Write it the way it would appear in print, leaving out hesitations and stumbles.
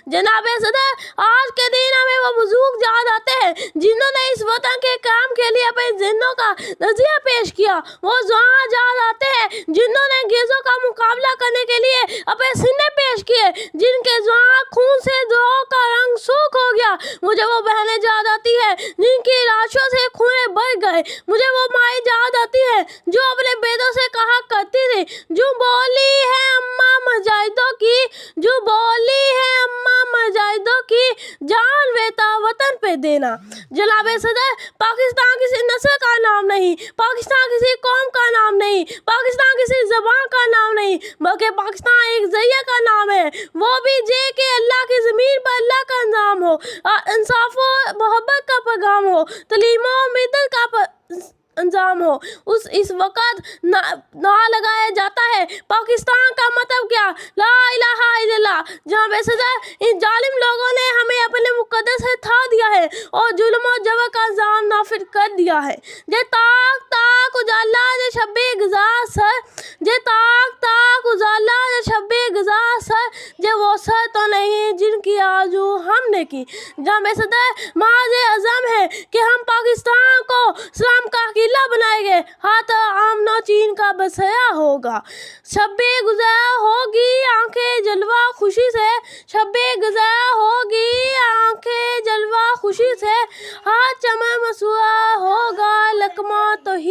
जनाबे सदर, आज के दिन हमें वो बुजुर्ग याद आते हैं जिन्होंने इस वतन के काम के लिए अपने जिन्नों का नजरिया पेश किया। वो जवान याद आते हैं जिन्होंने अंग्रेजों का मुकाबला करने के लिए अपने सीने पेश किए, जिनके जवान खून से द्रोह का रंग सूख हो गया। मुझे वो बहनें याद आती है जिनकी लाशों से खून बढ़ गए। मुझे वो माएँ याद आती है जो अपने बेटों से कहा करती थी, जो बोली है अम्मा मुजाहिदों की, जो बोली है अम्मा मुजाहिदों की, जान बेटा वतन पे देना। जनाबे सदर, पाकिस्तान किसी नस्ल का नाम नहीं, पाकिस्तान किसी कौम का नाम नहीं, पाकिस्तान किसी ज़बान का नाम नहीं, बल्कि पाकिस्तान एक ज़रिया का नाम है, वो भी जे के अल्लाह की ज़मीन पर अल्लाह का नाम हो, इंसाफ और मोहब्बत का पैगाम हो, तलीम और मिदत का अंजाम हो। इस वक़्त ना लगाया जाता है पाकिस्तान का मतलब क्या, ला इलाहा इल्लल्लाह। जहाँ बेसदर इन जालिम लोगों ने हमें अपने मुक़द्दस से था दिया है और जुल्म और जबर का अंजाम नाफिज कर दिया है। जे ताक ताक उजाला जे शब्बे गुज़ार सर, जे ताक ताक उजाला जे शब्बे गुज़ार सर, जे वो सर तो नहीं जिनकी आरज़ू हमने की। जहाँ बेसदर माज़े अज़म है कि हम पाकिस्तान को इस्लाम का किला बनाएंगे, हाथ आमनो चीन का बसया होगा। शब्बे गुज़र होगी आंखें जलवा खुशी से, शब्बे गुज़र होगी आंखें जलवा खुशी से, हाथ चमन मसुआ होगा लकमा तो ही।